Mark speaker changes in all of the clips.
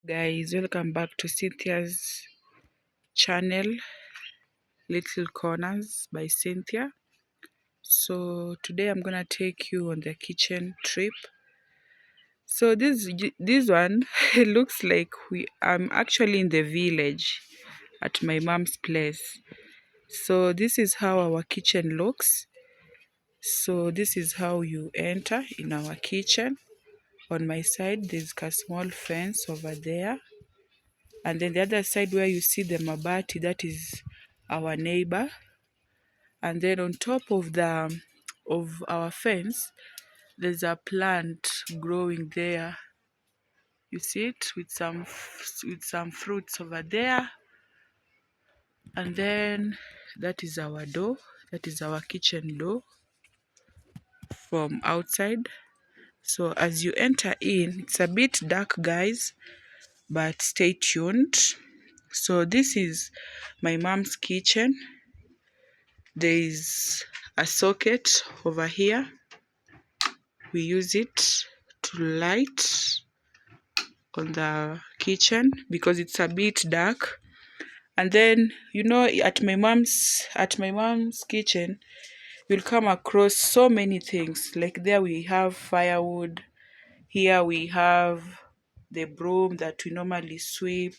Speaker 1: Guys, welcome back to Cynthia's channel, Little Corners by Cynthia. So today I'm gonna take you on the kitchen trip. So this one it looks like I'm actually in the village at my mom's place. So this is how our kitchen looks. So this is how you enter in our kitchen. On my side there's a small fence over there. And then the other side where you see the mabati, that is our neighbor. And then on top of our fence, there's a plant growing there. You see it with some fruits over there. And then that is our door. That is our kitchen door from outside. So as you enter in, it's a bit dark, guys, but stay tuned. So this is my mom's kitchen. There is a socket over here. We use it to light on the kitchen because it's a bit dark. And then at my mom's kitchen you'll come across so many things. Like there we have firewood, here we have the broom that we normally sweep.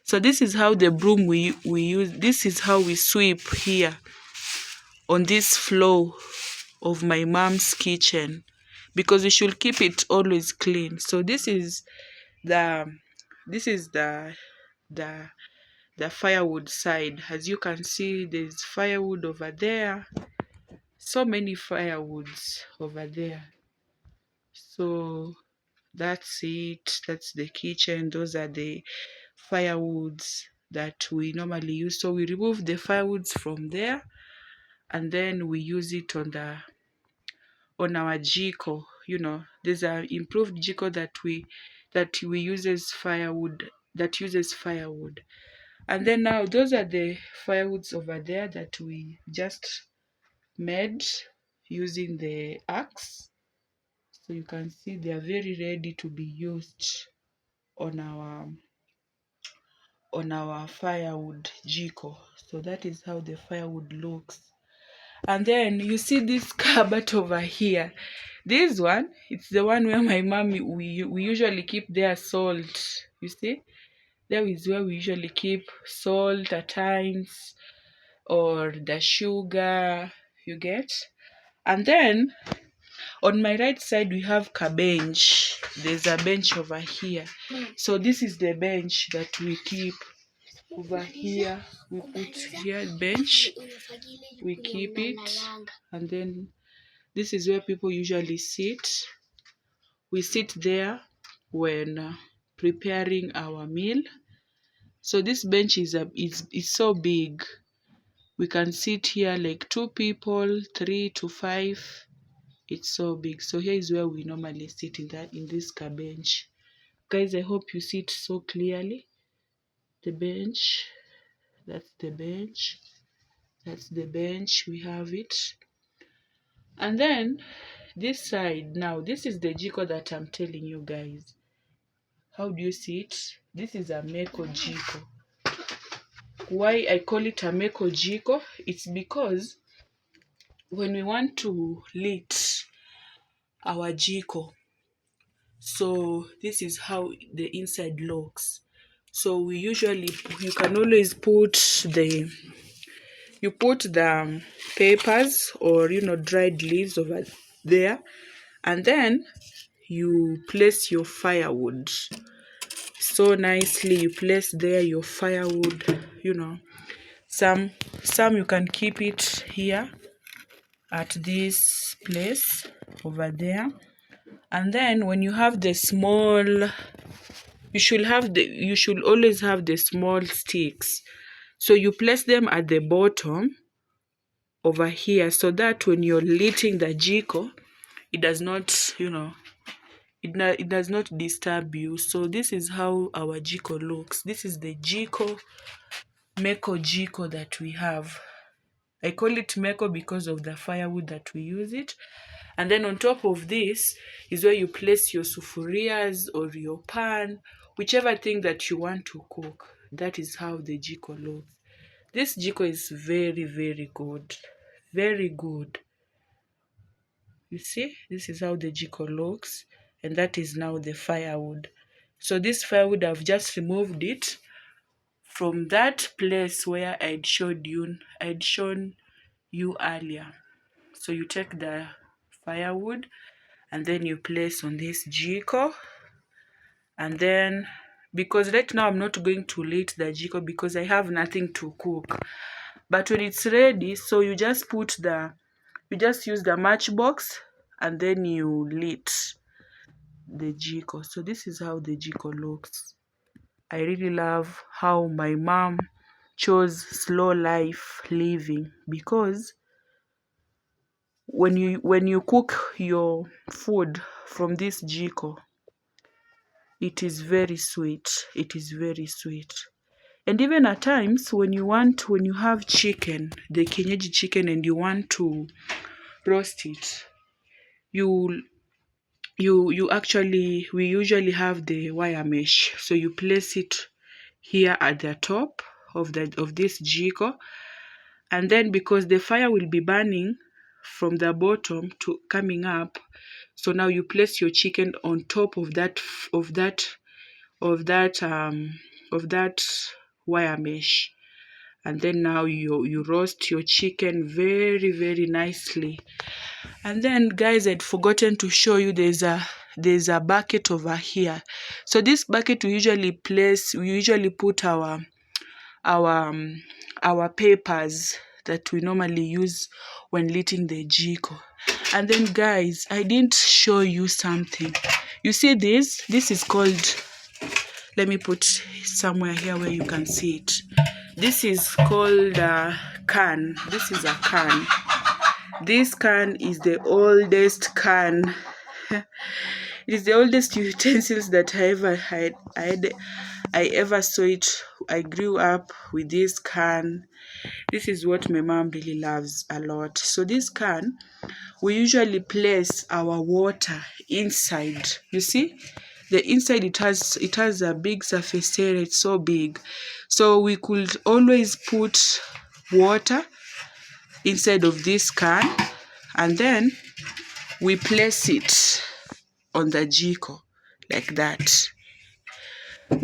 Speaker 1: So this is how the broom we use. This is how we sweep here on this floor of my mom's kitchen, because we should keep it always clean. So this is the the the firewood side. As you can see, there's firewood over there, so many firewoods over there. So that's it. That's the kitchen. Those are the firewoods that we normally use. So we remove the firewoods from there and then we use it on our Jiko. There's an improved Jiko that we uses firewood, and then now those are the firewoods over there that we just made using the axe. So you can see they are very ready to be used on our firewood Jiko. So that is how the firewood looks. And then you see this cupboard over here. This one, it's the one where my mom, we usually keep their salt. You see, there is where we usually keep salt at times, or the sugar, you get. And then on my right side we have a bench. There's a bench over here. So this is the bench that we keep over here. We put here bench, we keep it, and then this is where people usually sit. We sit there when preparing our meal. So this bench is so big. We can sit here like 2 people, 3 to 5. It's so big. So here is where we normally sit in this car bench. Guys, I hope you see it so clearly. The bench. That's the bench. That's the bench. We have it. And then this side, now this is the Jiko that I'm telling you guys. How do you see it? This is a Meko Jiko. Why I call it a Meko Jiko? It's because when we want to lit our Jiko, so this is how the inside looks. So you can always put the papers or dried leaves over there, and then you place your firewood so nicely. You place there your firewood. Some you can keep it here at this place over there. And then when you have the small, you should always have the small sticks. So you place them at the bottom over here, so that when you're lighting the Jiko, it does not, it does not disturb you. So this is how our Jiko looks. This is the Jiko, Meko Jiko that we have. I call it Meko because of the firewood that we use it. And then on top of this is where you place your sufurias or your pan. whichever thing that you want to cook. That is how the jiko looks. This jiko is very, very good. Very good. You see, this is how the jiko looks, and that is now the firewood. So this firewood, I've just removed it from that place where I'd shown you earlier. So you take the firewood and then you place on this jiko, and then because right now I'm not going to lit the jiko because I have nothing to cook. But when it's ready, so you just use the matchbox and then you lit the jiko. So this is how the jiko looks. I really love how my mom chose slow life living, because when you cook your food from this jiko, it is very sweet. It is very sweet. And even at times when you have chicken, the kienyeji chicken, and you want to roast it, we usually have the wire mesh. So you place it here at the top of this jiko, and then because the fire will be burning from the bottom to coming up, so now you place your chicken on top of that wire mesh, and then now you roast your chicken very, very nicely. And then guys, I'd forgotten to show you there's a bucket over here. So this bucket we usually put our papers that we normally use when lighting the jiko. And then guys, I didn't show you something. You see this is called, let me put somewhere here where you can see it. This is called a can. This is a can. This can is the oldest can. It is the oldest utensils that I ever saw it. I grew up with this can. This is what my mom really loves a lot. So this can, we usually place our water inside. You see, the inside it has a big surface area. It's so big, so we could always put water inside of this can, and then we place it on the jiko like that.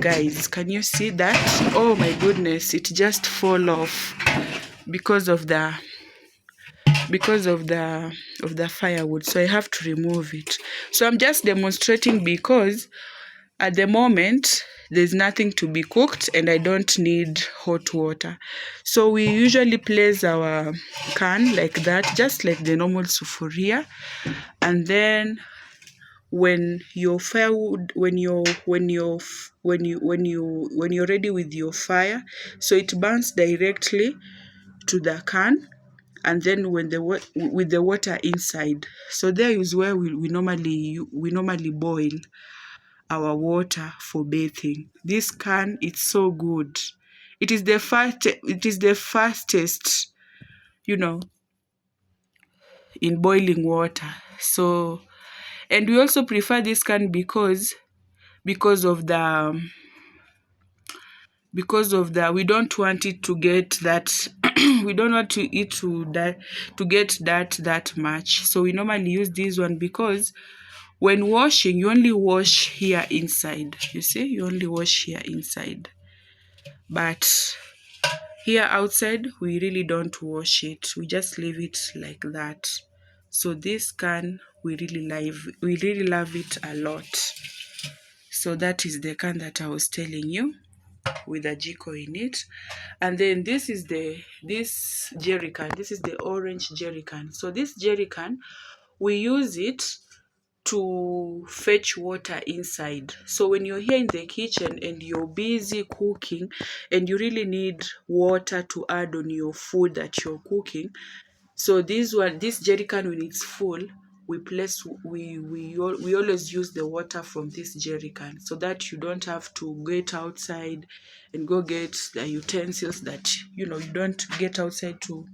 Speaker 1: Guys, can you see that? Oh my goodness, it just fall off because of the firewood. So I have to remove it. So I'm just demonstrating because at the moment there's nothing to be cooked and I don't need hot water. So we usually place our can like that, just like the normal sufuria. And then when your firewood, when you're ready with your fire, so it burns directly to the can, and then with the water inside. So there is where we normally boil our water for bathing. This can, it's so good. It is the fastest, in boiling water. So, and we also prefer this can because of the we don't want it to get that we don't want it to get that much. So we normally use this one because when washing, you only wash here inside. You see, you only wash here inside, but here outside we really don't wash it. We just leave it like that. So this can, we really love it a lot. So that is the can that I was telling you, with a jiko in it. And then this is this jerry can. This is the orange jerry can. So this jerry can, we use it to fetch water inside. So when you're here in the kitchen and you're busy cooking and you really need water to add on your food that you're cooking, so this jerry can, when it's full, we always use the water from this jerry can, so that you don't have to get outside and go get the utensils that you don't get outside to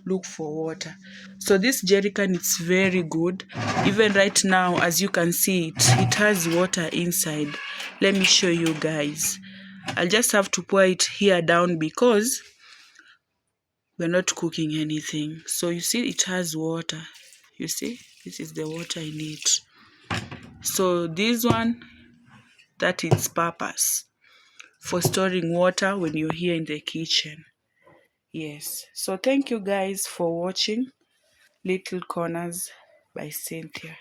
Speaker 1: look for water. So this jerry can, it's very good. Even right now, as you can see, it has water inside. Let me show you guys. I'll just have to pour it here down because we're not cooking anything. So you see it has water. You see, this is the water in it. So this one, that is purpose for storing water when you're here in the kitchen. Yes. So thank you guys for watching Little Corners by Cynthia.